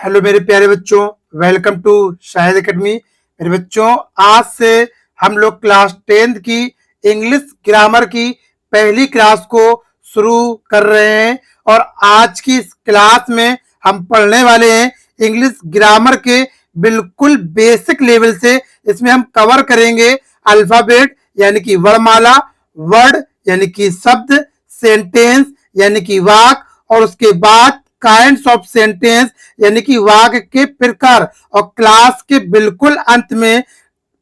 Hello मेरे प्यारे बच्चों, वेलकम टू शाहिद एकेडमी। मेरे बच्चों, आज से हम लोग क्लास 10th की इंग्लिश ग्रामर की पहली क्लास को शुरू कर रहे हैं और आज की इस क्लास में हम पढ़ने वाले हैं इंग्लिश ग्रामर के बिल्कुल बेसिक लेवल से। इसमें हम कवर करेंगे अल्फाबेट यानी कि वर्णमाला, वर्ड यानी कि शब्द, सेंटेंस यानी कि वाक्य और उसके बाद काइंड्स ऑफ सेंटेंस यानी कि वाक्य के प्रकार और क्लास के बिल्कुल अंत में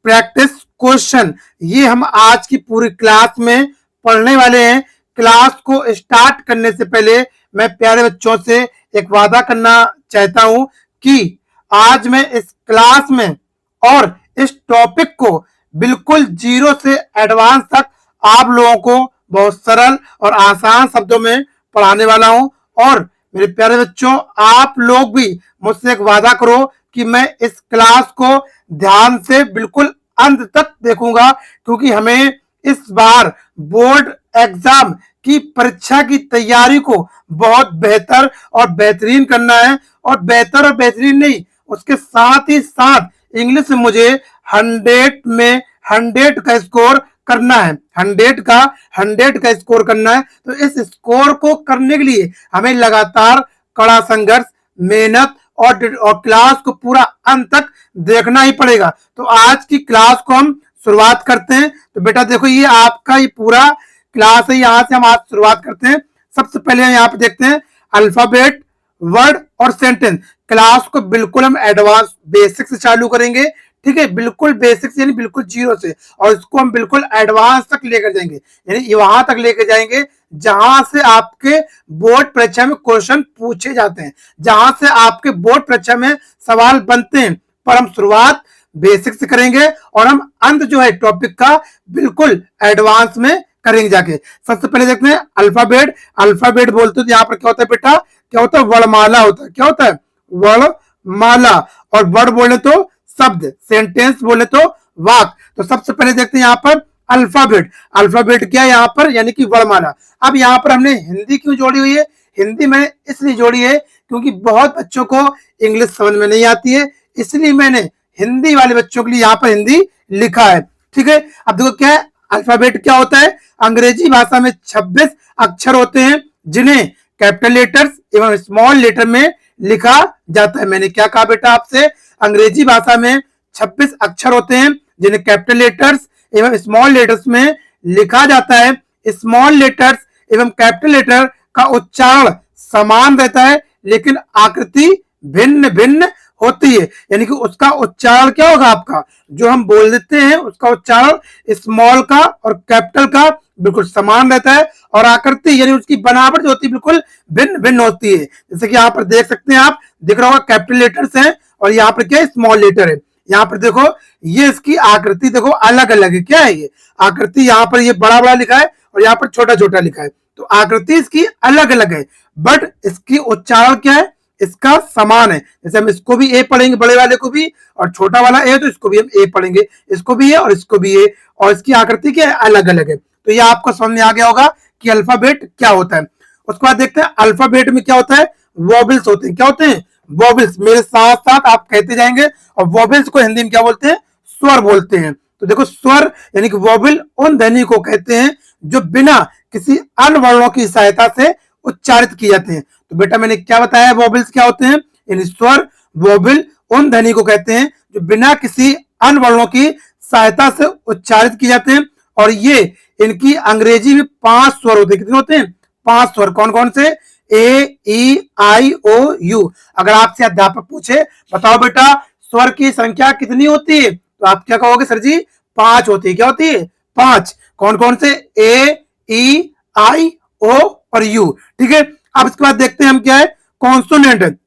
प्रैक्टिस क्वेश्चन। ये हम आज की पूरी क्लास में पढ़ने वाले हैं। क्लास को स्टार्ट करने से पहले मैं प्यारे बच्चों से एक वादा करना चाहता हूं कि आज मैं इस क्लास में और इस टॉपिक को बिल्कुल जीरो से एडवांस तक आप लोगों को बहुत सरल और आसान शब्दों में पढ़ाने वाला हूं। और मेरे प्यारे बच्चों, आप लोग भी मुझसे एक वादा करो कि मैं इस क्लास को ध्यान से बिल्कुल अंत तक देखूंगा, क्योंकि हमें इस बार बोर्ड एग्जाम की परीक्षा की तैयारी को बहुत बेहतर और बेहतरीन करना है। और बेहतर और बेहतरीन नहीं, उसके साथ ही साथ इंग्लिश में मुझे 100 में 100 का स्कोर करना है। 100 का स्कोर करना है। तो इस स्कोर को करने के लिए हमें लगातार कड़ा संघर्ष, मेहनत और क्लास को पूरा अंत तक देखना ही पड़ेगा। तो आज की क्लास को हम शुरुआत करते हैं। तो बेटा देखो, ये आपका ये पूरा क्लास है, यहाँ से हम आज शुरुआत करते हैं। सबसे पहले हम यहाँ पे देखते हैं अल्फाबेट, वर्ड और सेंटेंस। क्लास को बिल्कुल हम एडवांस बेसिक से चालू करेंगे, ठीक है, बिल्कुल बेसिक यानी बिल्कुल जीरो से, और इसको हम बिल्कुल एडवांस तक लेकर जाएंगे, यानी वहां तक लेकर जाएंगे जहां से आपके बोर्ड परीक्षा में क्वेश्चन पूछे जाते हैं, जहां से आपके बोर्ड परीक्षा में सवाल बनते हैं। पर हम शुरुआत बेसिक से करेंगे और हम अंत जो है टॉपिक का बिल्कुल एडवांस में करेंगे जाके। सबसे पहले देखते हैं अल्फाबेट। अल्फाबेट बोलते तो यहाँ पर क्या होता है बेटा, क्या होता है, वर्णमाला होता है। क्या होता है, वर्णमाला। और वर्ड बोले तो शब्द, सेंटेंस बोले तो वाक्य। तो सबसे पहले देखते हैं यहाँ पर अल्फाबेट। अल्फाबेट क्या है यहाँ पर, यानी कि वर्णमाला। अब यहाँ पर हमने हिंदी क्यों जोड़ी हुई है? हिंदी मैंने इसलिए जोड़ी है क्योंकि बहुत बच्चों को इंग्लिश समझ में नहीं आती है, इसलिए मैंने हिंदी वाले बच्चों के लिए यहाँ पर हिंदी लिखा है, ठीक है। अब देखो क्या है, अल्फाबेट क्या होता है? अंग्रेजी भाषा में 26 अक्षर होते हैं जिन्हें कैपिटल लेटर्स एवं स्मॉल लेटर में लिखा जाता है। मैंने क्या कहा बेटा आपसे? अंग्रेजी भाषा में 26 अक्षर होते हैं जिन्हें कैपिटल लेटर्स एवं स्मॉल लेटर्स में लिखा जाता है। स्मॉल लेटर्स एवं कैपिटल लेटर का उच्चारण समान रहता है, लेकिन आकृति भिन्न भिन्न होती है। यानी कि उसका उच्चारण क्या होगा, आपका जो हम बोल देते हैं उसका उच्चारण स्मॉल का और कैपिटल का बिल्कुल समान रहता है, और आकृति यानी उसकी बनावट जो होती है बिल्कुल भिन्न भिन्न होती है। जैसे कि यहाँ पर देख सकते हैं, आप दिख रहा होगा कैपिटल लेटर्स हैं और यहाँ पर क्या है, स्मॉल लेटर है। यहाँ पर देखो, ये इसकी आकृति देखो अलग अलग है। क्या है ये आकृति? यहाँ पर ये बड़ा बड़ा लिखा है और यहाँ पर छोटा छोटा लिखा है, तो आकृति इसकी अलग अलग है, बट इसकी उच्चारण क्या है, इसका समान है। जैसे हम इसको भी ए पढ़ेंगे, बड़े वाले को भी, और छोटा वाला ए तो इसको भी हम ए पढ़ेंगे, इसको भी ए और इसको भी ए, और इसकी आकृति क्या है, अलग अलग है। तो ये आपको समझ में आ गया होगा कि अल्फाबेट क्या होता है। उसके बाद देखते हैं अल्फाबेट में क्या होता है, वोबल्स होते हैं। क्या होते हैं? वोबल्स। मेरे साथ साथ आप कहते जाएंगे। और वोबल्स को हिंदी में क्या बोलते हैं? स्वर बोलते हैं। तो देखो, स्वर यानी कि वोबल उन ध्वनि को कहते हैं जो बिना किसी अन्य वर्णों की सहायता से उच्चारित किए जाते हैं। तो बेटा मैंने क्या बताया, वोबल्स क्या होते हैं? यानी स्वर, वोबल उन ध्वनि को कहते हैं जो बिना किसी अन्य वर्णों की सहायता से उच्चारित किए जाते हैं। और ये इनकी अंग्रेजी में 5 स्वर होते हैं। कितने होते हैं? 5 स्वर। कौन कौन से? ए, ई, आई, ओ, यू। अगर आपसे अध्यापक पूछे बताओ बेटा स्वर की संख्या कितनी होती है, तो आप क्या कहोगे? सर जी 5 होती है। क्या होती है? 5। कौन कौन से? ए, ई, आई, ओ और यू, ठीक है। अब इसके बाद देखते हैं हम क्या है, कॉन्सोनेंट।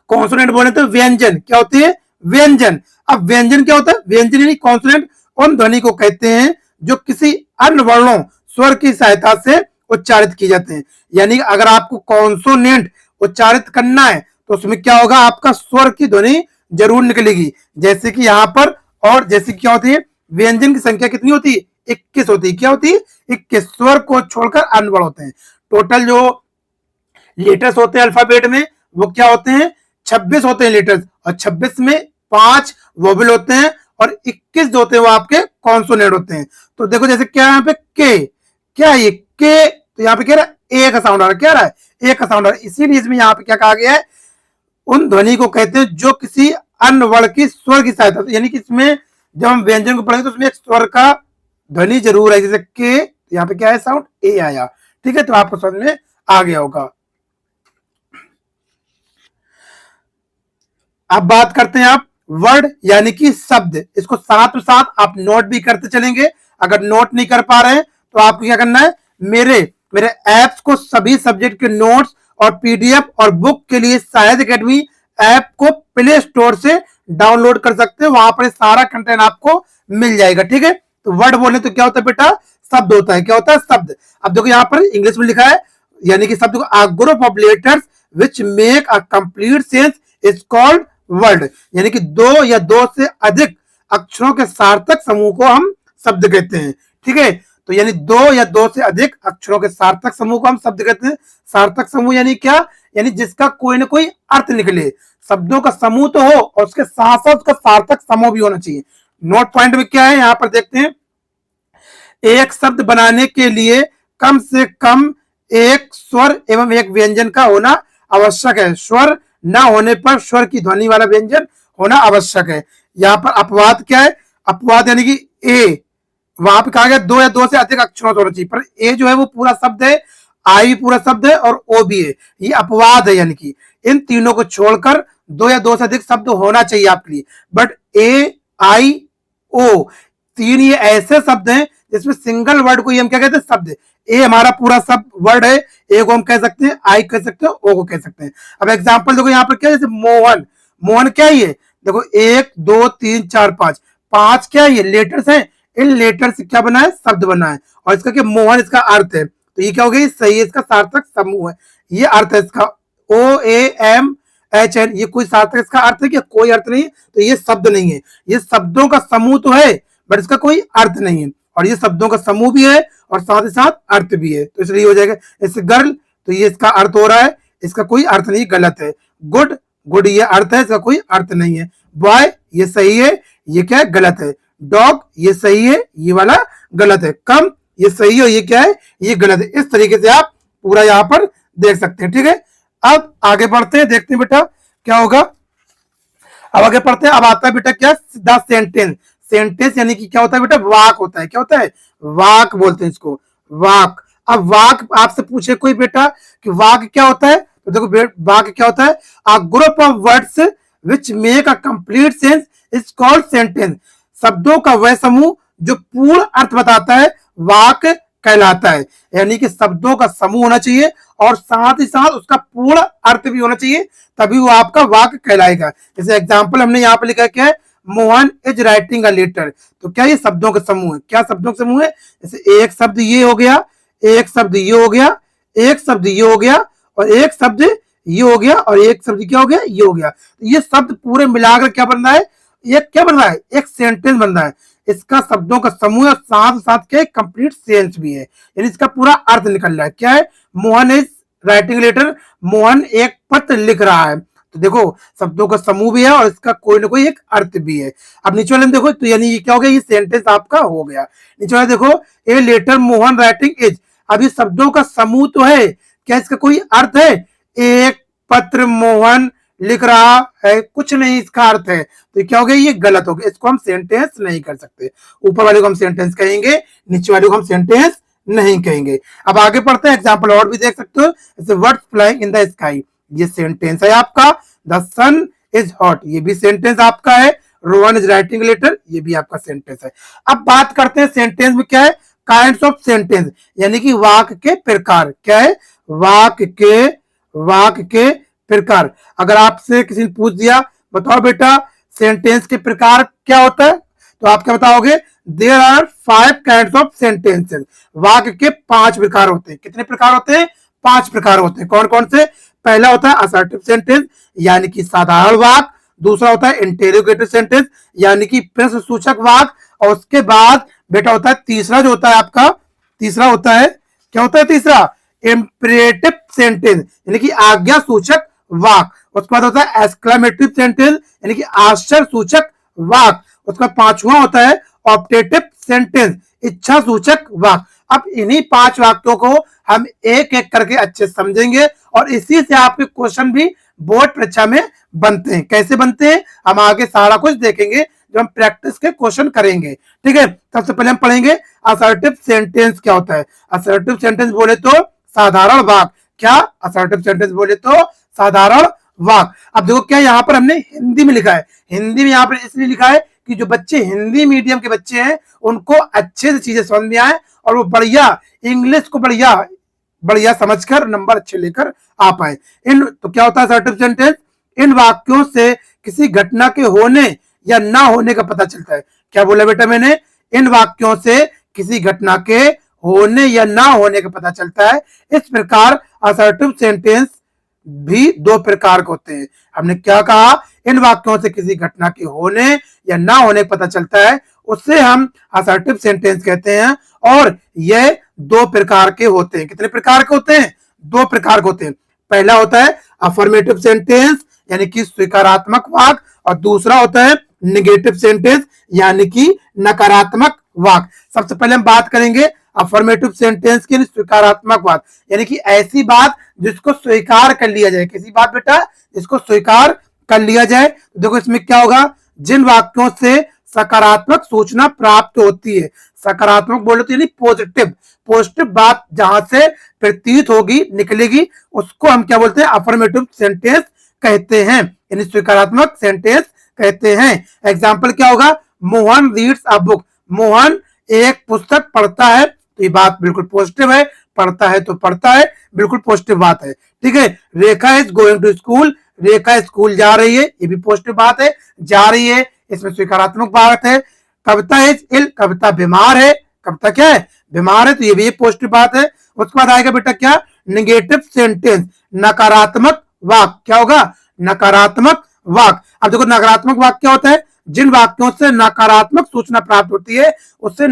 कॉन्सोनेंट बोले तो व्यंजन। क्या होती है? व्यंजन। अब व्यंजन क्या होता है? व्यंजन यानी कॉन्सोनेंट उन ध्वनि को कहते हैं जो किसी अन्य वर्णों, स्वर की सहायता से उच्चारित किए जाते हैं। यानी अगर आपको कॉन्सोनेंट उच्चारित करना है तो उसमें क्या होगा, आपका स्वर की ध्वनि जरूर निकलेगी। जैसे कि यहाँ पर, और जैसे क्या होती है, व्यंजन की संख्या कितनी होती है? 21 होती है। क्या होती है? 21। स्वर को छोड़कर अन्य वर्ण होते हैं। टोटल जो लेटर्स होते हैं अल्फाबेट में वो क्या होते हैं? 26 होते हैं लेटर्स, और 26 में 5 वोवेल होते हैं और 21 जो होते हैं वो आपके कॉन्सोनेंट होते हैं। तो देखो जैसे क्या है यहाँ पे के, क्या है ये के, तो यहाँ पे क्या रहा है ए का साउंड आ रहा है, क्या रहा है ए का साउंड आ रहा है। इसीलिए इसमें यहाँ पे क्या कहा गया है, उन ध्वनि को कहते हैं जो किसी अन्य वर्ण की स्वर की सहायता, यानी कि इसमें जब हम व्यंजन को पढ़ेंगे तो उसमें एक स्वर का ध्वनि जरूर है, जैसे के, यहाँ पे क्या है साउंड ए आया, ठीक है, तो आपको समझ में आ गया होगा। अब बात करते हैं आप वर्ड यानी कि शब्द, इसको साथ में साथ आप नोट भी करते चलेंगे। अगर नोट नहीं कर पा रहे हैं तो आपको क्या करना है, मेरे ऐप्स को सभी सब्जेक्ट के नोट्स और पीडीएफ और बुक के लिए शायद एकेडमी ऐप को प्ले स्टोर से डाउनलोड कर सकते हैं, वहां पर सारा कंटेंट आपको मिल जाएगा, ठीक है। तो वर्ड बोले तो क्या होता है बेटा, शब्द होता है, क्या होता है शब्द। अब देखो यहाँ पर इंग्लिश में लिखा है, यानी कि शब्द को a group of letters which make a complete sense is called word, यानी कि दो या दो से अधिक अक्षरों के सार्थक समूह को हम शब्द कहते हैं, ठीक है। तो यानी दो या दो से अधिक अक्षरों के सार्थक समूह को हम शब्द कहते हैं। सार्थक समूह यानी क्या, यानी जिसका कोई ना कोई अर्थ निकले, शब्दों का समूह तो हो और उसके साथ साथ उसका सार्थक समूह भी होना चाहिए। नोट पॉइंट में क्या है, यहां पर देखते हैं, एक शब्द बनाने के लिए कम से कम एक स्वर एवं एक व्यंजन का होना आवश्यक है। स्वर न होने पर स्वर की ध्वनि वाला व्यंजन होना आवश्यक है। यहाँ पर अपवाद क्या है, अपवाद यानी कि ए, वहां पे कहा गया दो या दो से अधिक अक्षरों से होना चाहिए, पर ए जो है वो पूरा शब्द है, आई भी पूरा शब्द है और ओ भी है, ये अपवाद है, यानी कि इन तीनों को छोड़कर दो या दो से अधिक शब्द होना चाहिए आपके लिए। बट ए, आई, ओ, तीन ये ऐसे शब्द हैं जिसमें सिंगल वर्ड को हम क्या कहते हैं, शब्द। ए हमारा पूरा शब्द वर्ड है, ए को हम कह सकते हैं, आई कह सकते हैं, ओ को कह सकते हैं। अब एग्जांपल देखो यहाँ पर क्या है, जैसे मोहन, मोहन क्या है ये, देखो 1 2 3 4 5, 5 क्या है ये लेटर्स हैं, इन लेटर से क्या बना है, शब्द बना है, और इसका क्या मोहन इसका अर्थ है, तो ये क्या हो गया, सही है, इसका सार्थक समूह है, ये अर्थ है इसका, ओ ए एम एच एन, ये कोई सार्थक इसका अर्थ है क्या, कोई अर्थ नहीं, तो ये शब्द नहीं है, ये शब्दों का समूह तो है बट इसका कोई अर्थ नहीं है, और ये शब्दों का समूह भी है और साथ ही साथ अर्थ भी है, तो इसलिए हो जाएगा। जैसे गर्ल, तो ये इसका अर्थ हो रहा है, इसका कोई अर्थ नहीं, गलत है। गुड, गुड ये अर्थ है, इसका कोई अर्थ नहीं है। बॉय ये सही है, ये क्या है, गलत है। डॉग ये सही है, ये वाला गलत है। कम ये सही है, ये क्या है, ये गलत है। इस तरीके से आप पूरा यहाँ पर देख सकते हैं, ठीक है। अब आगे बढ़ते हैं, देखते हैं बेटा क्या होगा। अब आगे पढ़ते हैं, अब आता है बेटा क्या, द सेंटेंस। सेंटेंस यानी कि क्या होता है बेटा, वाक होता है, क्या होता है, वाक बोलते हैं इसको, वाक। अब वाक आपसे पूछे कोई बेटा कि वाक क्या होता है, तो देखो वाक क्या होता है, a group of words which make a complete sense is called sentence. शब्दों का वह समूह जो पूर्ण अर्थ बताता है वाक कहलाता है, यानी कि शब्दों का समूह होना चाहिए और साथ ही साथ उसका पूर्ण अर्थ भी होना चाहिए, तभी वो आपका वाक कहलाएगा। जैसे एग्जांपल हमने यहाँ पे लिखा है क्या है, Mohan is writing a letter, तो क्या ये शब्दों का समूह है, क्या शब्दों का समूह है, जैसे एक शब्द ये हो गया, एक शब्द ये हो गया, एक शब्द ये हो गया, और एक शब्द ये हो गया, और एक शब्द क्या हो गया, ये हो गया। तो ये शब्द पूरे मिलाकर क्या बन रहा है, ये क्या बन रहा है, एक सेंटेंस बन रहा है। इसका शब्दों का समूह है, साथ साथ क्या कंप्लीट सेंस भी है, यानी इसका पूरा अर्थ निकल रहा है। क्या है, Mohan is writing letter, Mohan एक पत्र लिख रहा है, तो देखो शब्दों का समूह भी है और इसका कोई ना कोई एक अर्थ भी है। अब नीचे वाले में देखो, तो यानी ये क्या हो गया, ये सेंटेंस आपका हो गया। नीचे वाले देखो, a letter Mohan writing is, अब ये शब्दों का समूह तो है, क्या इसका कोई अर्थ है, एक पत्र मोहन लिख रहा है, कुछ नहीं इसका अर्थ है, तो क्या हो गया, ये गलत हो गया, इसको हम सेंटेंस नहीं कर सकते। ऊपर वाले को हम सेंटेंस कहेंगे, नीचे वाले को हम सेंटेंस नहीं कहेंगे। अब आगे पढ़ते हैं, एग्जांपल और भी देख सकते हो, जैसे words flying in the sky, ये सेंटेंस है आपका। द सन इज हॉट, ये भी सेंटेंस आपका है। रोहन इज राइटिंग लेटर, ये भी आपका सेंटेंस है। अब बात करते हैं सेंटेंस में क्या है, काइंड्स ऑफ सेंटेंस, यानी कि वाक्य के प्रकार। क्या है, वाक्य के प्रकार। अगर आपसे किसी ने पूछ दिया, बताओ बेटा सेंटेंस के प्रकार क्या होता है, तो आप क्या बताओगे, there are 5 kinds of sentences, वाक्य के 5 प्रकार होते हैं। कितने प्रकार होते हैं, 5 प्रकार होते हैं। कौन कौन से, पहला होता है असर्टिव सेंटेंस, यानी कि साधारण वाक्य। दूसरा होता है इंटेरोगेटिव सेंटेंस, यानी कि प्रश्न सूचक वाक्य। और उसके बाद बेटा होता है तीसरा, जो होता है आपका, तीसरा होता है, क्या होता है तीसरा, इंपरेटिव सेंटेंस, यानी कि आज्ञा सूचक वाक। उसके बाद होता है एक्सक्लेमेटरी सेंटेंस यानी कि आश्चर्य सूचक वाक। उसका पांचवा होता है ऑप्टेटिव सेंटेंस, इच्छा सूचक वाक। अब इन्हीं 5 वाक्यों को हम एक एक करके अच्छे समझेंगे और इसी से आपके क्वेश्चन भी बोर्ड परीक्षा में बनते हैं। कैसे बनते हैं हम आगे सारा कुछ देखेंगे जब हम प्रैक्टिस के क्वेश्चन करेंगे। ठीक है, सबसे पहले हम पढ़ेंगे असर्टिव सेंटेंस क्या होता है। असर्टिव सेंटेंस बोले तो साधारण वाक्य। क्या असर्टिव सेंटेंस बोले तो साधारण वाक्य। अब देखो क्या यहाँ पर हमने हिंदी में लिखा है, हिंदी में यहाँ पर इसलिए लिखा है कि जो बच्चे हिंदी मीडियम के बच्चे हैं उनको अच्छे से चीजें समझ में आए और वो बढ़िया इंग्लिश को बढ़िया समझकर नंबर अच्छे लेकर आ पाए। इन तो क्या होता है असर्टिव सेंटेंस, इन वाक्यों से किसी घटना के होने या ना होने का पता चलता है। क्या बोला बेटा मैंने, इन वाक्यों से किसी घटना के होने या ना होने का पता चलता है। इस प्रकार असर्टिव सेंटेंस भी 2 प्रकार के होते हैं। हमने क्या कहा, इन वाक्यों से किसी घटना के होने या ना होने का पता चलता है, उससे हम असर्टिव सेंटेंस कहते हैं। और यह 2 प्रकार के होते हैं। कितने प्रकार के होते हैं, 2 प्रकार के होते हैं। पहला होता है अफर्मेटिव सेंटेंस यानी कि स्वीकारात्मक वाक्य और दूसरा होता है निगेटिव सेंटेंस यानी कि नकारात्मक वाक्य। सबसे पहले हम बात करेंगे अफर्मेटिव सेंटेंस की, स्वीकारात्मक वाक्य यानी कि ऐसी बात जिसको स्वीकार कर लिया जाए। किसी बात बेटा जिसको स्वीकार कर लिया जाए। तो देखो इसमें क्या होगा, जिन वाक्यों से सकारात्मक सूचना प्राप्त होती है। सकारात्मक बोले तो यानी पॉजिटिव, पॉजिटिव बात जहां से प्रतीत होगी निकलेगी उसको हम क्या बोलते हैं, अफर्मेटिव सेंटेंस कहते हैं यानी स्वीकारात्मक सेंटेंस कहते हैं। एग्जाम्पल क्या होगा, Mohan reads a book, Mohan एक पुस्तक पढ़ता है। तो ये बात बिल्कुल पॉजिटिव है, पढ़ता है तो पढ़ता है, बिल्कुल पॉजिटिव बात है। ठीक है, Rekha is going to school, Rekha school जा रही है, ये भी पॉजिटिव बात है, जा रही है, इसमें स्वीकारात्मक बात है। कविता इज इल, कविता बीमार है, कविता क्या है, बीमार है, तो ये भी पॉजिटिव बात है। उसके बाद आएगा बेटा क्या, निगेटिव सेंटेंस, नकारात्मक वाक्य। क्या होगा, नकारात्मक वाक्य। अब देखो नकारात्मक वाक्य क्या होता है, जिन वाक्यों से नकारात्मक सूचना प्राप्त होती है उससे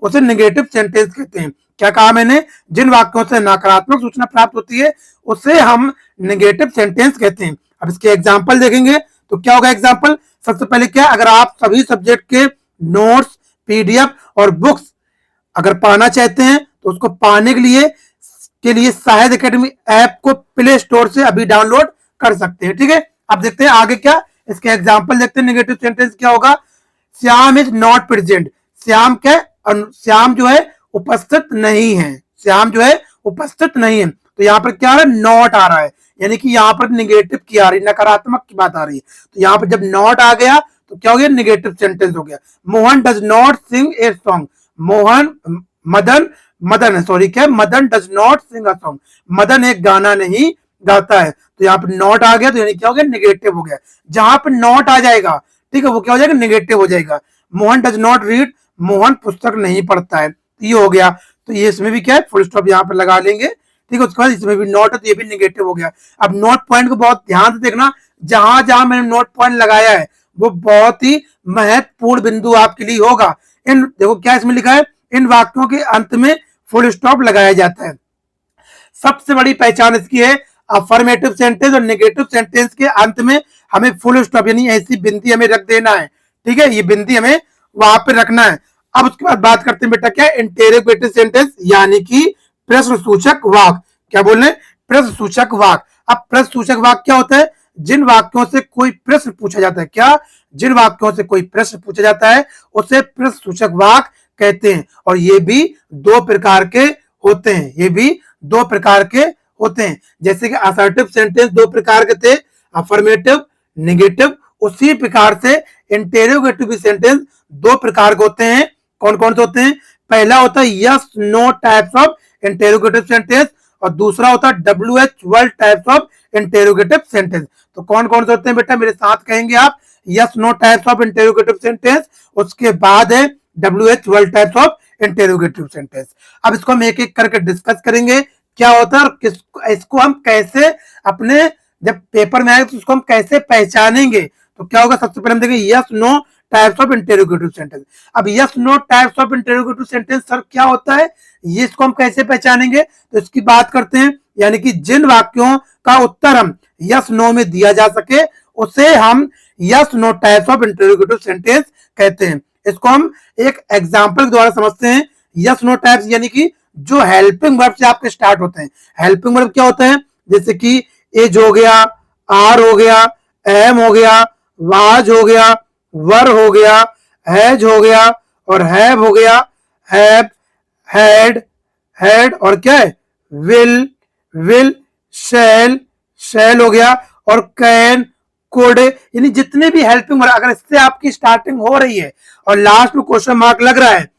उसे निगेटिव सेंटेंस कहते हैं। क्या कहा मैंने, जिन वाक्यों से नकारात्मक सूचना प्राप्त होती है उसे हम निगेटिव सेंटेंस कहते हैं। अब इसके एग्जांपल देखेंगे तो क्या होगा एग्जांपल, सबसे पहले क्या, अगर आप सभी सब्जेक्ट के नोट्स, पीडीएफ और बुक्स अगर पाना चाहते हैं तो उसको पाने के लिए शाहिद एकेडमी ऐप को प्ले स्टोर से अभी डाउनलोड कर सकते हैं। ठीक है, अब देखते हैं आगे क्या, इसके एग्जांपल देखते हैं। नेगेटिव सेंटेंस क्या होगा, Shyam is not present, Shyam क्या, श्याम जो है उपस्थित नहीं है, श्याम जो है उपस्थित नहीं है। तो यहाँ पर क्या आ रहा है, नॉट आ रहा है यानी कि यहाँ पर निगेटिव की आ रही है, नकारात्मक की बात आ रही है। तो यहाँ पर जब नॉट आ गया तो क्या हो गया, निगेटिव सेंटेंस हो गया। Mohan does not sing a song, Madan does not sing a song, Madan एक गाना नहीं गाता है। तो यहाँ पर नॉट आ गया तो यानी क्या हो गया, निगेटिव हो गया। जहां पर नॉट आ जाएगा ठीक है वो क्या हो जाएगा, निगेटिव हो जाएगा। Mohan does not read, Mohan पुस्तक नहीं पढ़ता है, तो ये हो गया। तो ये इसमें भी क्या है, फुल स्टॉप यहाँ पर लगा लेंगे। ठीक है, उसके बाद इसमें भी नॉट है तो ये भी निगेटिव हो गया। अब नोट पॉइंट को बहुत ध्यान से देखना, जहां जहां मैंने नोट पॉइंट लगाया है वो बहुत ही महत्वपूर्ण बिंदु आपके लिए होगा। इन देखो क्या इसमें लिखा है, इन वाक्यों के अंत में फुल स्टॉप लगाया जाता है। सबसे बड़ी पहचान इसकी है, अफर्मेटिव सेंटेंस और नेगेटिव सेंटेंस के अंत में हमें फुल स्टॉप यानी ऐसी बिंदी हमें रख देना है। ठीक है, ये बिंदी हमें वहां पे रखना है। अब उसके बाद बात करते हैं बेटा क्या, इंटेरोगेटिव सेंटेंस यानी कि प्रश्न सूचक वाक्य। क्या बोल रहे हैं, प्रश्न सूचक वाक्य। अब प्रश्न सूचक वाक्य क्या होता है, जिन वाक्यों से कोई प्रश्न पूछा जाता है। क्या, जिन वाक्यों से कोई प्रश्न पूछा जाता है उसे प्रश्न सूचक वाक्य कहते हैं। और ये भी 2 प्रकार के होते हैं, ये भी 2 प्रकार के होते हैं। जैसे कि असर्टिव सेंटेंस 2 प्रकार के थे, अफर्मेटिव, नेगेटिव, उसी प्रकार से इंटेरोगेटिव सेंटेंस 2 प्रकार के होते हैं। कौन कौन से होते हैं, पहला होता है yes no types of interrogative sentence और दूसरा होता है WH types of interrogative sentence. तो कौन कौन से होते हैं बेटा, मेरे साथ कहेंगे आप, yes no types of interrogative sentence, उसके बाद है WH types of interrogative sentence. अब इसको हम एक एक करके डिस्कस करेंगे क्या होता है और इसको हम कैसे अपने जब पेपर में आएगा तो उसको हम कैसे पहचानेंगे। तो क्या होगा, सबसे पहले हम देखेंगे yes no types of interrogative sentence. अब yes no types of interrogative sentence sir क्या होता है, ये इसको हम कैसे पहचानेंगे, तो इसकी बात करते हैं। यानी कि जिन वाक्यों का उत्तर हम यस नो में दिया जा सके उसे हम yes no types of interrogative sentence कहते हैं। इसको हम एक एग्जांपल के द्वारा समझते हैं। यस नो टाइप्स यानी कि जो हेल्पिंग वर्ब से आपके स्टार्ट होते हैं। हेल्पिंग वर्ब क्या होते हैं? जैसे कि एज हो गया, आर हो गया, एम हो गया, वाज हो गया, वर हो गया, हैज हो गया और हैव हो गया, हैव, हैड, हैड और क्या है? विल, शैल, शैल हो गया और कैन, कुड, यानी जितने भी हेल्पिंग वर्ब अगर इससे आपकी स्टार्टिंग हो रही है और लास्ट में क्वेश्चन मार्क लग रहा है,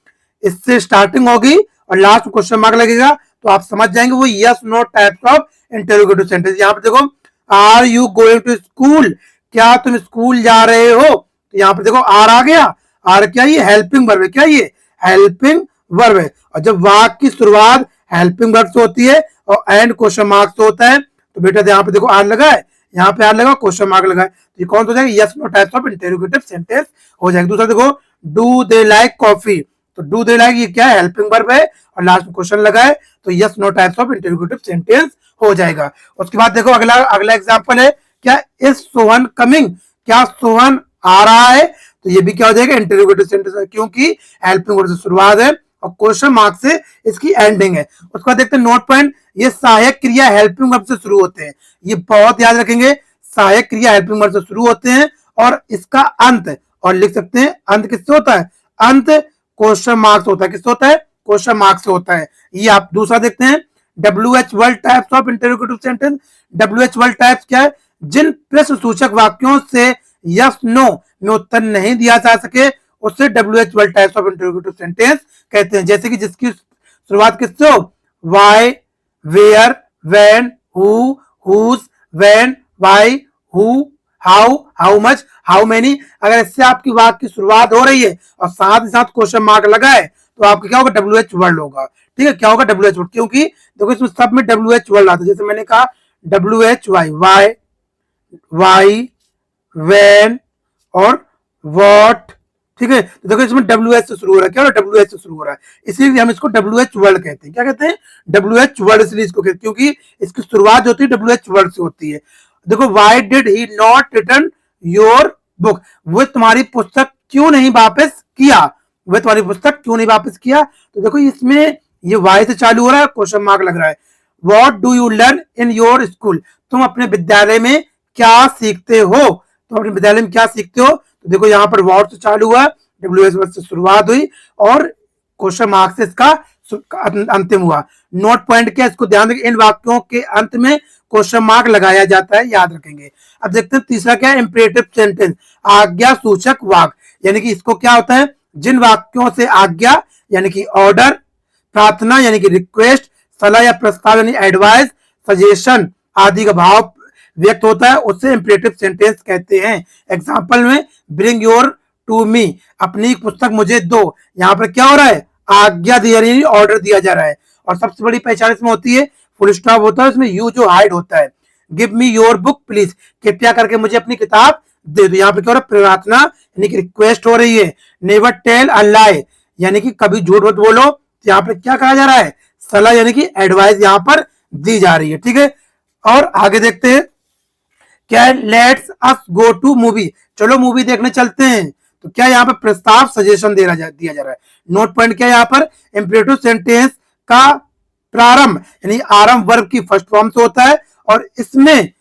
इससे स्टार्टिंग होगी और लास्ट में क्वेश्चन मार्क लगेगा, तो आप समझ जाएंगे वो yes no types of interrogative sentence. यहाँ पे देखो, are you going to school, क्या तुम स्कूल जा रहे हो? तो यहाँ पे देखो आर आ गया। आर क्या? ये हेल्पिंग वर्ब है। क्या ये? हेल्पिंग वर्ब है। और जब वाक्य की शुरुआत हेल्पिंग वर्ब से होती है और एंड क्वेश्चन मार्क से होता है, तो बेटा यहाँ पे देखो आर लगा है, यहाँ पे आर लगा, क्वेश्चन मार्क लगा है, तो ये कौन हो जाएगा? Yes no types of interrogative sentence हो जाएगा। दूसरा देखो, डू दे लाइक कॉफी, तो डू दे लाइक ये क्या है? हेल्पिंग वर्ब है और लास्ट में क्वेश्चन लगा है, तो yes no types of interrogative sentence हो जाएगा। उसके बाद देखो अगला एग्जांपल है, क्या इज सोहन कमिंग, क्या सोहन आ रहा है? तो ये भी क्या हो जाएगा? इंटरोगेटिव सेंटेंस, क्योंकि हेल्पिंग वर्ब से शुरुआत है और क्वेश्चन मार्क से इसकी एंडिंग है। उसके बाद देखते हैं नोट पॉइंट, ये सहायक क्रिया हेल्पिंग वर्ब से शुरू होते हैं। ये बहुत याद रखेंगे, सहायक क्रिया हेल्पिंग वर्ब से शुरू होते हैं और इसका अंत, और लिख सकते हैं अंत किससे होता है? अंत क्वेश्चन मार्क्स होता है। किससे होता है? क्वेश्चन मार्क्स से होता है। ये आप दूसरा देखते हैं, WH word types of interrogative sentence. WH word types क्या है? जिन प्रश्न सूचक वाक्यों से यस नो में उत्तर नहीं दिया जा सके उससे WH word types of interrogative sentence कहते हैं। जैसे कि जिसकी शुरुआत किससे हो? Why, where, when, who, whose, when, why, who, how much, how many. अगर इससे आपकी वाक्य की शुरुआत हो रही है और साथ ही साथ क्वेश्चन मार्क लगा है, तो आपका क्या होगा? WH वर्ड होगा। ठीक है, क्या होगा? WH वर्ड, क्योंकि देखो इसमें सब में WH वर्ड आता है। जैसे मैंने कहा WHY, वाई, व्हेन और व्हाट। ठीक है, तो देखो इसमें WH से शुरू हो रहा है। क्या हो रहा है? WH से शुरू हो रहा है, इसीलिए हम इसको WH वर्ड कहते हैं। क्या कहते हैं? WH वर्ड, इसलिए इसको कहते हैं क्योंकि इसकी शुरुआत होती है WH वर्ड से होती है। देखो, why did he not return your book, वो तुम्हारी पुस्तक क्यों नहीं वापस किया? वह तुम्हारी पुस्तक क्यों नहीं वापस किया? तो देखो इसमें ये वाई से चालू हो रहा है, क्वेश्चन मार्क लग रहा है। What do you learn in your school, तुम अपने विद्यालय में क्या सीखते हो? तुम अपने विद्यालय में क्या सीखते हो? तो देखो यहाँ पर व्हाट से चालू हुआ, WH वर्ड से शुरुआत हुई और क्वेश्चन मार्क से इसका अंतिम हुआ। नोट पॉइंट क्या? इसको ध्यान रखें, इन वाक्यों के अंत में क्वेश्चन मार्क लगाया जाता है, याद रखेंगे। अब देखते हैं तीसरा क्या है? इंपरेटिव सेंटेंस, आज्ञा सूचक वाक्य। यानी कि इसको क्या होता है? जिन वाक्यों से आज्ञा यानी कि ऑर्डर, प्रार्थना यानी कि रिक्वेस्ट, सलाह या प्रस्ताव यानी एडवाइस, सजेशन आदि का भाव व्यक्त होता है, उससे इंपरेटिव सेंटेंस कहते हैं। एग्जांपल में, ब्रिंग योर टू मी, अपनी पुस्तक मुझे दो। यहाँ पर क्या हो रहा है? आज्ञा दी जा रही है, ऑर्डर दिया जा रहा है। और सबसे बड़ी पहचान इसमें होती है, फुल स्टॉप होता है, इसमें यू जो हाइड होता है। Give me your book please, कृपया करके मुझे अपनी किताब दे दो। यहाँ पे क्या हो रहा है? प्रार्थना यानी कि रिक्वेस्ट हो रही है। नेवर टेल अ लाई, यानी कि कभी झूठ मत बोलो। यहाँ पे क्या कहा जा रहा है? सलाह यानी कि एडवाइस यहाँ पर दी जा रही है। ठीक है, और आगे देखते हैं, क्या? Let's us go to movie, चलो मूवी देखने चलते हैं। तो क्या यहाँ पर प्रस्ताव, सजेशन दिया जा रहा है। नोट पॉइंट क्या है यहाँ पर? इंपरेटिव सेंटेंस का प्रारंभ यानी आरंभ वर्ब की फर्स्ट फॉर्म से होता है और इसमें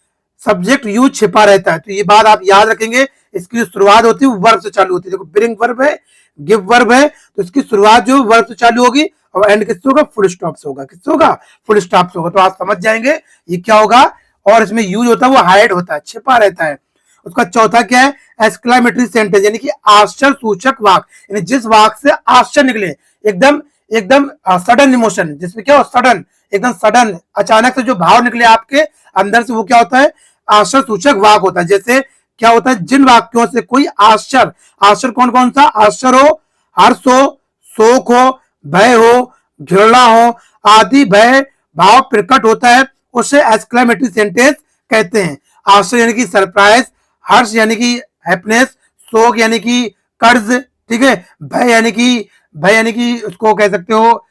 सब्जेक्ट यू छिपा रहता है। तो ये बात आप याद रखेंगे, इसकी शुरुआत होती है वर्ब से चालू होती है। देखो, ब्रिंग वर्ब है, गिव वर्ब है, तो इसकी शुरुआत जो वर्ब से चालू होगी और एंड किससे होगा? फुल स्टॉप से होगा। किससे होगा? फुल स्टॉप से होगा। तो आप समझ जाएंगे ये क्या होगा। और इसमें यूज होता है वो हाइड होता है, छिपा रहता है। उसका चौथा क्या है? एक्सक्लेमेटरी सेंटेंस यानी कि आश्चर्य सूचक वाक्य, यानी जिस वाक्य से आश्चर्य निकले, एकदम एकदम सडन इमोशन, जिसमें क्या हो? सडन, एकदम सडन, अचानक से जो भाव निकले आपके अंदर से, वो क्या होता है? आश्चर्य सूचक वाक्य होता है। जैसे क्या होता है? जिन वाक्यों से कोई आश्चर्य, आश्चर्य कौन कौन सा? आश्चर्य हो, हर्ष हो, शोक हो, भय हो, घृणा हो आदि भय भाव प्रकट होता है, उसे एक्सक्लेमेटरी सेंटेंस कहते हैं। आश्चर्य यानी कि सरप्राइज, हर्ष यानी कि हैप्पीनेस, शोक यानी कि कर्ज, ठीक है, भय यानी कि उसको कह सकते हो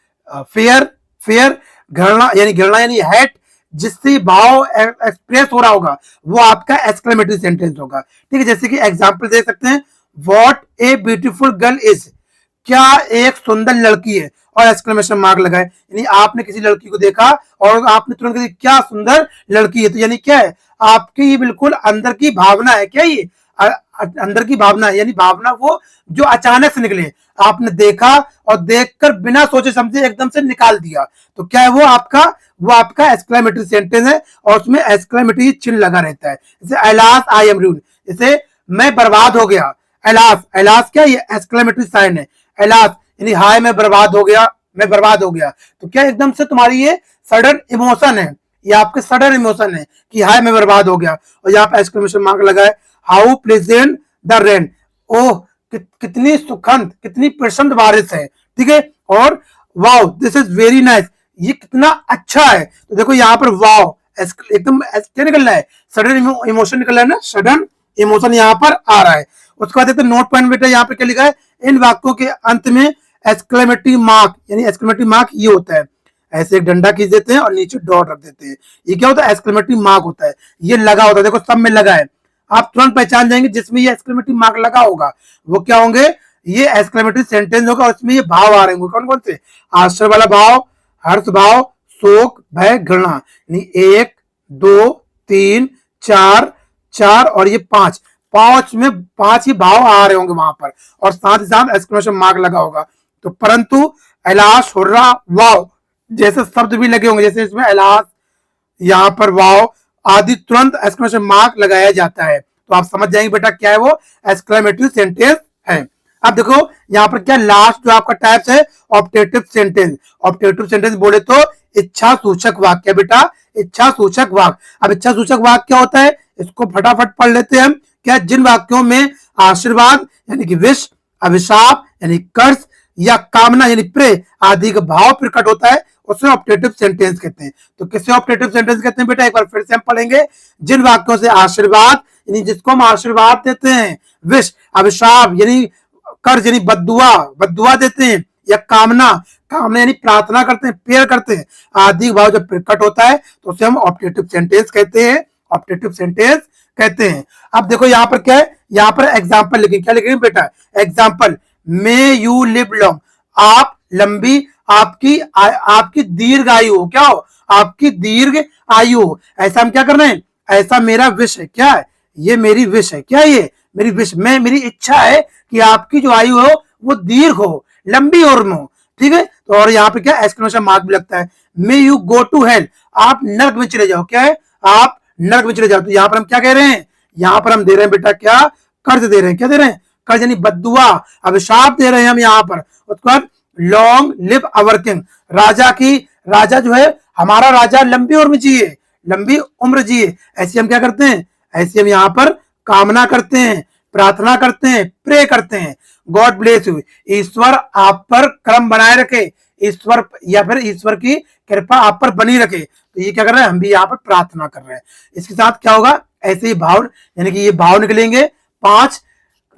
फियर, घृणा यानी हेट, जिससे भाव एक्सप्रेस हो रहा होगा वो आपका एक्सक्लेमेटरी सेंटेंस होगा। ठीक है, जैसे कि एग्जांपल दे सकते हैं, what a beautiful girl is, क्या एक सुंदर लड़की है, और एक्सक्लेमेशन मार्क लगाए, यानी आपने किसी लड़की को देखा और आपने तुरंत कहा क्या सुंदर लड़की है, तो यानी क्या है, आपकी ये बिल्कुल अंदर की भावना है। क्या ये अंदर की भावना है, यानी भावना वो जो अचानक से निकले, आपने देखा और देखकर बिना सोचे समझे एकदम से निकाल दिया, तो क्या है वो आपका एक्सक्लेमेटरी सेंटेंस है, और उसमें एक्सक्लेमेटरी चिन्ह लगा रहता है। जैसे अलास आई एम रूइंड, जैसे मैं बर्बाद हो गया, अलास, अलास क्या ये एक्सक्लेमेटरी साइन है, अलास यानी हाय मैं बर्बाद हो गया, मैं बर्बाद हो गया, तो क्या एकदम से तुम्हारी ये सडन इमोशन है, ये आपके सडन इमोशन है कि हाय मैं बर्बाद हो गया, और यहाँ पे एक्सक्लेमेशन मार्क लगा है, हाउ प्लेजेंट द रेन, ओह कितनी सुखद, कितनी प्रसन्न बारिश है। ठीक है, और wow this is very nice, ये कितना अच्छा है, तो देखो यहाँ पर वाओ एकदम क्या निकल रहा है, सडन इमोशन निकल रहा है ना, सडन इमोशन यहाँ पर आ रहा है। उसके बाद नोट पॉइंट बेटा यहाँ पे क्या लिखा है, इन वाक्यों के अंत में एक्सक्लेमेटरी मार्क, यानी एक्सक्लेमेटरी मार्क ये होता है, ऐसे एक डंडा खींच देते हैं और नीचे डॉट रख देते हैं, ये क्या होता है, एक्सक्लेमेटरी मार्क होता है, ये लगा होता है, देखो सब में लगा है, आप तुरंत पहचान जाएंगे जिसमें ये एक्सक्लेमेटरी मार्क लगा होगा वो क्या होंगे, ये एक्सक्लेमेटरी सेंटेंस होगा, और इसमें ये भाव आ रहे होंगे, कौन कौन से, आश्चर्य वाला भाव, हर्ष भाव, शोक, भय, घृणा, यानी 1 2 3 4 4 और ये 5, पांच में 5 ही भाव आ रहे होंगे वहां पर, और साथ ही साथ एक्सक्लेमेशन मार्क लगा होगा। तो परंतु अलास, हुर्रा, वाव जैसे शब्द भी लगे होंगे, जैसे इसमें अलास, यहाँ पर वाव आदि, तुरंत एक्सक्लेमेशन मार्क लगाया जाता है, तो आप समझ जाएंगे बेटा क्या है वो एक्सक्लेमेटरी सेंटेंस है। अब देखो यहाँ पर क्या लास्ट जो आपका टाइप्स है ऑप्टेटिव सेंटेंस, ऑप्टेटिव सेंटेंस बोले तो इच्छा सूचक वाक्य बेटा, इच्छा सूचक वाक्य। अब इच्छा सूचक वाक्य क्या होता है, इसको फटाफट पढ़ लेते हैं हम, क्या जिन वाक्यों में आशीर्वाद यानी कि विश, अभिशाप यानी कर्ज, या कामना यानी प्रे आदि का भाव प्रकट होता है उसे ऑप्टेटिव सेंटेंस कहते हैं। तो किसे ऑप्टेटिव सेंटेंस कहते हैं बेटा, एक बार फिर से हम पढ़ेंगे, जिन वाक्यों से आशीर्वाद यानी जिसको हम आशीर्वाद देते हैं, विश अभिशाप यानी कर्ज यानी बद्दुआ, बद्दुआ देते हैं, या कामना, कामना यानी प्रार्थना करते हैं, प्रेयर करते हैं, आदि भाव जब प्रकट होता है तो उसे हम ऑप्टेटिव सेंटेंस कहते हैं, ऑप्टेटिव सेंटेंस कहते हैं। अब देखो यहाँ पर क्या है, यहाँ पर एग्जाम्पल लिखेंगे, क्या लिखेंगे बेटा, example, may you live long, आप लंबी, आपकी दीर्घ आयु हो, क्या हो, आपकी दीर्घ आयु हो, ऐसा हम क्या कर रहे हैं, ऐसा मेरा विश है, क्या है ये मेरी विश है, क्या ये मेरी विश, मैं मेरी इच्छा है कि आपकी जो आयु हो वो दीर्घ हो, लंबी और में हो। ठीक है, तो और यहाँ पे क्या एक्सक्लेमेशन मार्क भी लगता है, may you go to hell, आप नर्क में चले जाओ, क्या है आप नर्क में चले जाओ, तो यहाँ पर हम क्या कह रहे हैं, यहाँ पर हम दे रहे हैं बेटा क्या, कर्ज दे रहे हैं, क्या दे रहे हैं, कर्ज यानी बद्दुआ, अभिशाप दे रहे हैं हम यहाँ पर। उसके बाद लॉन्ग लिव अवर किंग, राजा जो है हमारा राजा लंबी उम्र जिए, लंबी उम्र जिए, ऐसी हम क्या करते हैं, ऐसी हम यहाँ पर कामना करते हैं, प्रार्थना करते हैं, प्रे करते हैं। गॉड ब्लेस यू, ईश्वर आप पर क्रम बनाए रखे, ईश्वर या फिर ईश्वर की कृपा आप पर बनी रखे, तो ये क्या कर रहे हैं, हम भी यहाँ पर प्रार्थना कर रहे हैं। इसके साथ क्या होगा, ऐसे ही भाव यानी कि ये भाव निकलेंगे 5,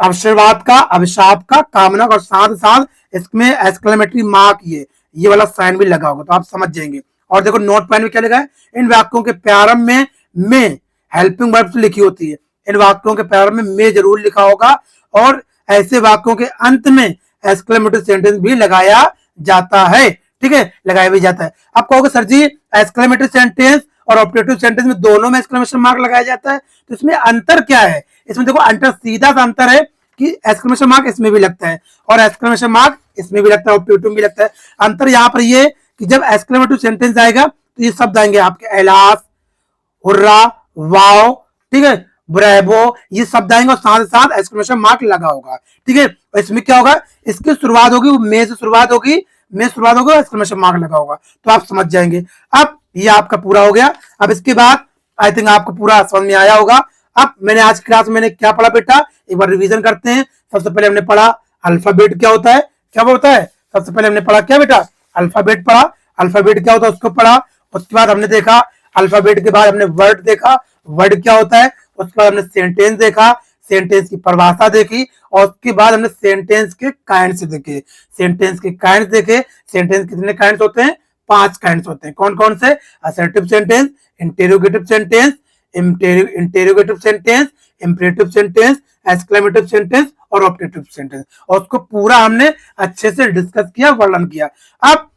आशीर्वाद का, अभिशाप का, कामना का, और साथ साथ इसमें एक्सक्लेमेटरी मार्क ये वाला साइन भी लगा होगा, तो आप समझ जाएंगे। और देखो नोट पॉइंट में क्या लिखा है, इन वाक्यों के प्रारंभ में हेल्पिंग वर्ब्स लिखी होती है, इन वाक्यों के प्रारंभ में जरूर लिखा होगा, और ऐसे वाक्यों के अंत में एक्सक्लेमेटरी सेंटेंस भी लगाया जाता है। ठीक है, लगाया भी जाता है। आप कहोगे सर जी एक्सक्लेमेटरी सेंटेंस और ऑप्टेटिव सेंटेंस में दोनों में एक्सक्लेमेशन मार्क लगाया जाता है, तो इसमें अंतर क्या है, इसमें देखो अंतर, सीधा सा अंतर है कि एक्सक्लेमेशन मार्क इसमें भी लगता है और एक्सक्लेमेशन मार्क इसमें भी लगता है, ऑप्टेटिव भी लगता है। अंतर यहाँ पर ये कि जब एक्सक्लेमेटिव सेंटेंस आएगा तो ये शब्द आएंगे आपके एलास, हुर्रा, वाओ, ठीक है, ब्रेवो, ये शब्द आएंगे और साथ साथ एक्सक्लेमेशन मार्क लगा होगा। ठीक है, इसमें क्या होगा, इसकी शुरुआत होगी वो मे से शुरुआत होगी, एक्सक्लेमेशन मार्क लगा होगा, तो आप समझ जाएंगे। अब ये आपका पूरा हो गया। अब इसके बाद आई थिंक आपको पूरा समझ में आया होगा। अब मैंने आज क्लास में क्या पढ़ा बेटा, एक बार रिवीजन करते हैं। सबसे पहले हमने पढ़ा अल्फाबेट क्या होता है, क्या होता है, सबसे पहले हमने पढ़ा क्या बेटा, अल्फाबेट पढ़ा, अल्फाबेट क्या होता है उसको पढ़ा। उसके बाद हमने देखा अल्फाबेट के बाद हमने वर्ड देखा, वर्ड क्या होता है। उसके बाद हमने सेंटेंस देखा, सेंटेंस की परिभाषा देखी, और उसके बाद हमने सेंटेंस के काइंड्स देखे, सेंटेंस के काइंड्स देखे। सेंटेंस कितने काइंड्स होते हैं, 5 काइंड्स होते हैं। कौन कौन से? Assertive sentence, interrogative sentence, interrogative sentence, imperative sentence, exclamative sentence और ऑप्टेटिव सेंटेंस। और उसको पूरा हमने अच्छे से डिस्कस किया, वर्णन किया। अब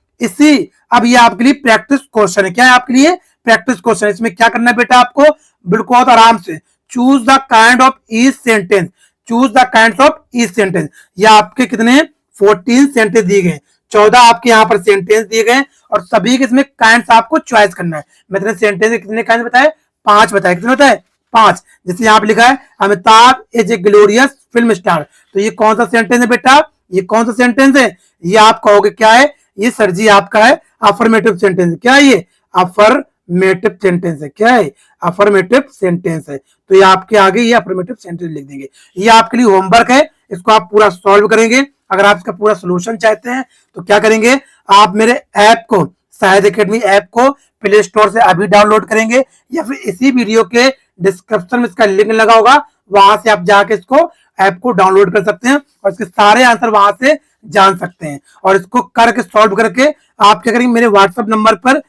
ये आपके लिए प्रैक्टिस क्वेश्चन है। क्या है आपके लिए? Practice question. इसमें क्या करना है बेटा आपको? बिल्कुल बहुत आराम से choose the kind of each sentence, choose the kind of each sentence. ये आपके कितने 14 सेंटेंस दिए गए, 14 आपके यहाँ पर सेंटेंस दिए गए और सभी के इसमें काइंड्स आपको चॉइस करना है। मैंने सेंटेंस कितने काइंड बताए? 5 बताए। कितने बताए? 5। जैसे यहाँ पे लिखा है Amitabh is a glorious film star, तो ये कौन सा सेंटेंस है बेटा? ये कौन सा सेंटेंस है? ये आप कहोगे क्या है? ये सर जी आपका है अफर्मेटिव सेंटेंस। क्या है ये? अफर्मेटिव सेंटेंस है। क्या है? अफर्मेटिव सेंटेंस है। तो ये आपके आगे ये अफर्मेटिव सेंटेंस लिख देंगे। ये आपके लिए होमवर्क है, इसको आप पूरा सॉल्व करेंगे। अगर आप इसका पूरा सोल्यूशन चाहते हैं तो क्या करेंगे? आप मेरे ऐप को, शाहिद एकेडमी ऐप को प्ले स्टोर से अभी डाउनलोड करेंगे या फिर इसी वीडियो के डिस्क्रिप्शन में इसका लिंक लगा होगा, वहां से आप जाके इसको ऐप को डाउनलोड कर सकते हैं और इसके सारे आंसर वहां से जान सकते हैं। और इसको करके सॉल्व करके आप क्या करेंगे? मेरे व्हाट्सएप नंबर पर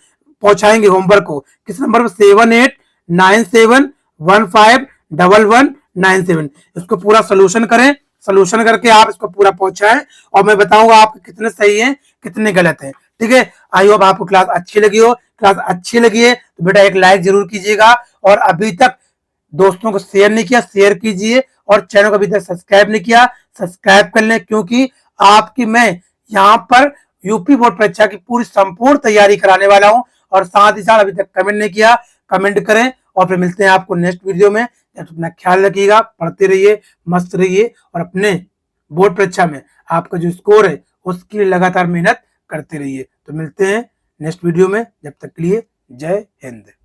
पहुंचाएंगे होमवर्क को। किस नंबर पर? 7897151197। इसको पूरा सोल्यूशन करें, सोल्यूशन करके आप इसको पूरा पहुंचाएं और मैं बताऊंगा आपके कितने सही हैं कितने गलत हैं। ठीक है, आई होप आपको क्लास अच्छी लगी हो। क्लास अच्छी लगी है तो बेटा एक लाइक जरूर कीजिएगा और अभी तक दोस्तों को शेयर नहीं किया, शेयर कीजिए और चैनल को अभी तक सब्सक्राइब नहीं किया, सब्सक्राइब कर लें, क्योंकि आपकी मैं यहाँ पर यूपी बोर्ड परीक्षा की पूरी संपूर्ण तैयारी कराने वाला हूँ। और साथ ही साथ अभी तक कमेंट नहीं किया, कमेंट करें और फिर मिलते हैं आपको नेक्स्ट वीडियो में। अपना ख्याल रखिएगा, पढ़ते रहिए, मस्त रहिए और अपने बोर्ड परीक्षा में आपका जो स्कोर है उसके लिए लगातार मेहनत करते रहिए। तो मिलते हैं नेक्स्ट वीडियो में, जब तक के लिए जय हिंद।